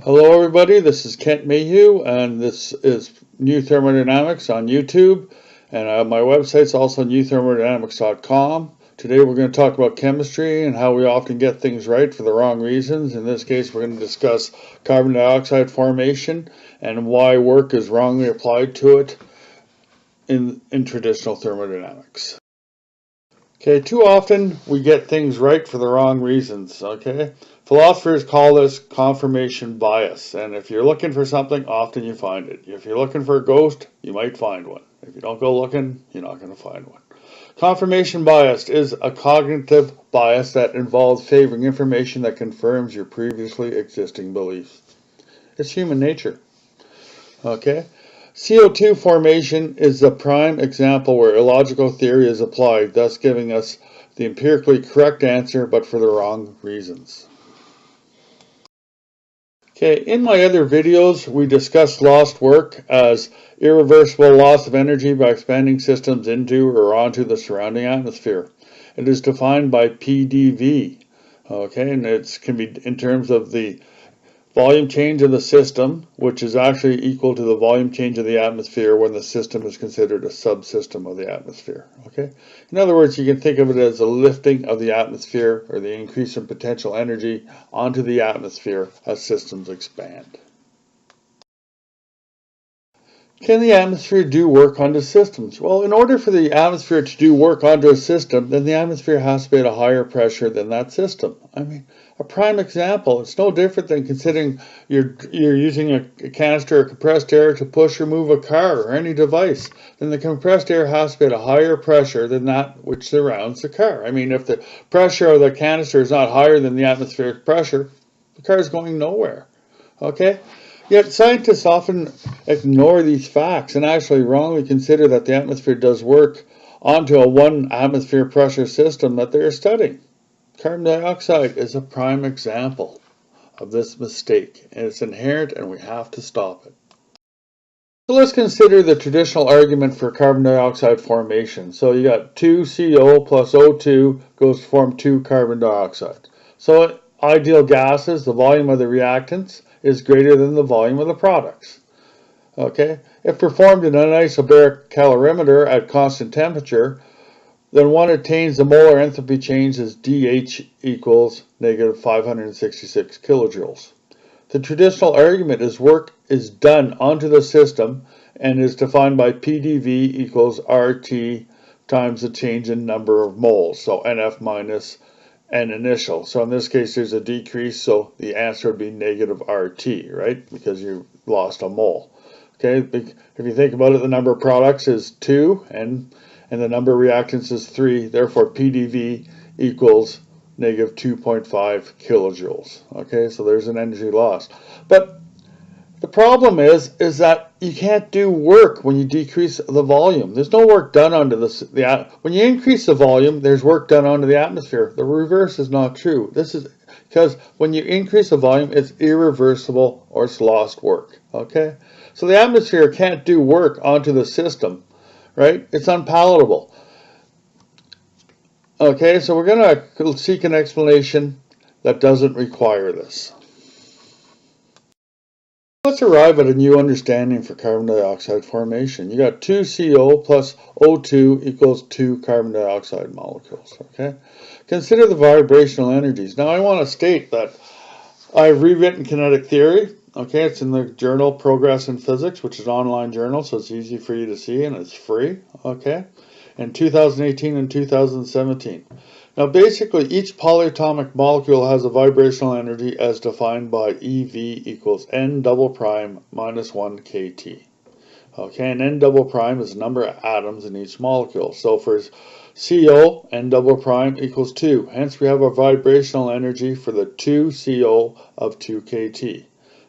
Hello everybody, this is Kent Mayhew and this is New Thermodynamics on YouTube, and my website's also newthermodynamics.com. Today we're going to talk about chemistry and how we often get things right for the wrong reasons. In this case we're going to discuss carbon dioxide formation and why work is wrongly applied to it in traditional thermodynamics. Okay, too often we get things right for the wrong reasons, okay? Philosophers call this confirmation bias, and if you're looking for something, often you find it. If you're looking for a ghost, you might find one. If you don't go looking, you're not going to find one. Confirmation bias is a cognitive bias that involves favoring information that confirms your previously existing beliefs. It's human nature, okay? CO2 formation is a prime example where illogical theory is applied, thus giving us the empirically correct answer, but for the wrong reasons. Okay, in my other videos, we discussed lost work as irreversible loss of energy by expanding systems into or onto the surrounding atmosphere. It is defined by PDV, okay, and it can be in terms of the volume change of the system, which is actually equal to the volume change of the atmosphere when the system is considered a subsystem of the atmosphere. Okay? In other words, you can think of it as a lifting of the atmosphere or the increase in potential energy onto the atmosphere as systems expand. Can the atmosphere do work onto systems? Well, in order for the atmosphere to do work onto a system, then the atmosphere has to be at a higher pressure than that system. I mean, a prime example, it's no different than considering you're using a canister or compressed air to push or move a car or any device. Then the compressed air has to be at a higher pressure than that which surrounds the car. I mean, if the pressure of the canister is not higher than the atmospheric pressure, the car is going nowhere. Okay? Yet scientists often ignore these facts and actually wrongly consider that the atmosphere does work onto a one atmosphere pressure system that they're studying. Carbon dioxide is a prime example of this mistake, and it's inherent and we have to stop it. So let's consider the traditional argument for carbon dioxide formation. So you got 2CO plus O2 goes to form 2 carbon dioxide. So ideal gases, the volume of the reactants is greater than the volume of the products. Okay, if performed in an isobaric calorimeter at constant temperature, then one attains the molar enthalpy change as dH equals negative 566 kilojoules. The traditional argument is work is done onto the system and is defined by PDV equals RT times the change in number of moles, so NF minus N initial. So in this case there's a decrease, so the answer would be negative RT, right? Because you lost a mole. Okay, if you think about it, the number of products is 2 and the number of reactants is 3, therefore PDV equals negative 2.5 kilojoules. Okay, so there's an energy loss. But the problem is that you can't do work when you decrease the volume. There's no work done onto when you increase the volume, there's work done onto the atmosphere. The reverse is not true. This is because when you increase the volume, it's irreversible or it's lost work. Okay, so the atmosphere can't do work onto the system, right? It's unpalatable. Okay, so we're going to seek an explanation that doesn't require this. Let's arrive at a new understanding for carbon dioxide formation. You got 2CO plus O2 equals 2 carbon dioxide molecules. Okay, consider the vibrational energies. Now I want to state that I've rewritten kinetic theory. Okay, it's in the journal Progress in Physics, which is an online journal, so it's easy for you to see and it's free. Okay, in 2018 and 2017. Now basically each polyatomic molecule has a vibrational energy as defined by EV equals N double prime minus 1 KT. Okay, and N double prime is the number of atoms in each molecule. So for CO, N double prime equals 2. Hence we have a vibrational energy for the 2CO of 2 KT.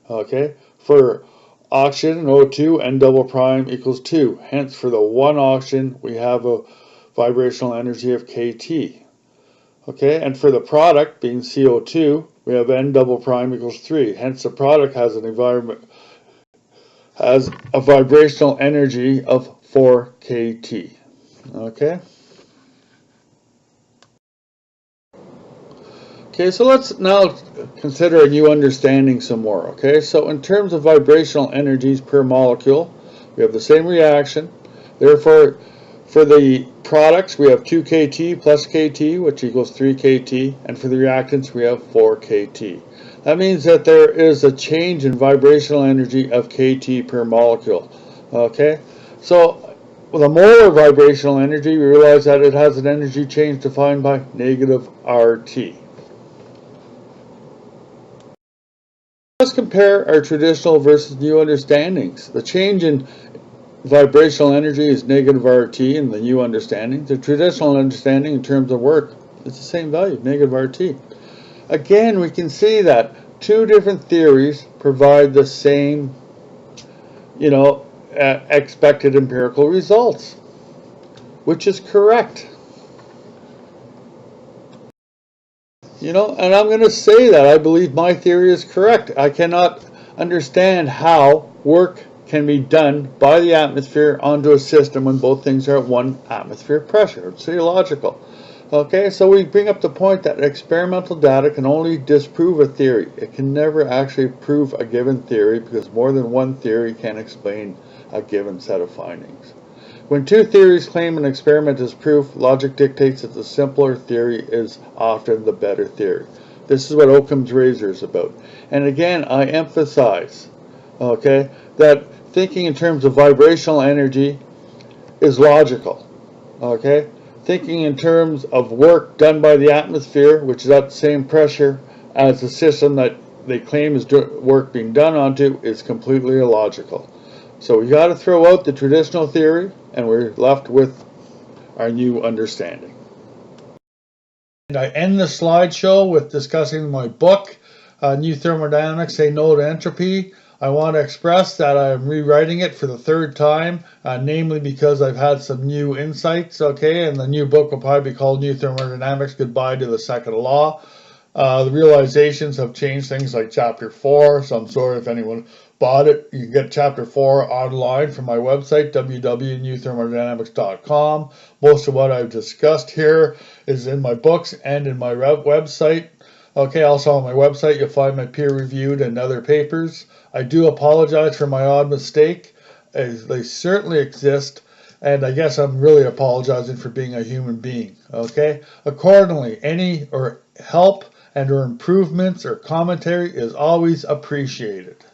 Okay, for oxygen, O2, N double prime equals 2. Hence for the one oxygen we have a vibrational energy of KT. Okay, and for the product, being CO2, we have N double prime equals 3. Hence the product has a vibrational energy of 4 KT. Okay? Okay, so let's now consider a new understanding some more. Okay, so in terms of vibrational energies per molecule, we have the same reaction. Therefore, for the products, we have 2 kT plus kT, which equals 3 kT, and for the reactants, we have 4 kT. That means that there is a change in vibrational energy of kT per molecule. Okay, so with a molar vibrational energy, we realize that it has an energy change defined by negative RT. Let's compare our traditional versus new understandings. The change in vibrational energy is negative RT in the new understanding. The traditional understanding in terms of work is the same value, negative RT. Again, we can see that two different theories provide the same, expected empirical results, which is correct. And I'm going to say that I believe my theory is correct. I cannot understand how work can be done by the atmosphere onto a system when both things are at 1 atmospheric pressure. It's illogical. Okay, so we bring up the point that experimental data can only disprove a theory. It can never actually prove a given theory because more than one theory can explain a given set of findings. When two theories claim an experiment is proof, logic dictates that the simpler theory is often the better theory. This is what Occam's razor is about. And again, I emphasize, okay, that thinking in terms of vibrational energy is logical. Okay, thinking in terms of work done by the atmosphere, which is at the same pressure as the system that they claim is work being done onto, is completely illogical. So we got to throw out the traditional theory, and we're left with our new understanding. And I end the slideshow with discussing my book, New Thermodynamics, Say No to Entropy. I want to express that I'm rewriting it for the 3rd time, namely because I've had some new insights, okay, and the new book will probably be called New Thermodynamics, Goodbye to the Second Law. The realizations have changed things like Chapter 4, so I'm sorry if anyone bought it. You can get Chapter 4 online from my website, www.newthermodynamics.com. Most of what I've discussed here is in my books and in my website. Okay, also on my website you'll find my peer-reviewed and other papers. I do apologize for my odd mistake. They certainly exist, and I guess I'm really apologizing for being a human being. Okay, accordingly, any help and or improvements or commentary is always appreciated.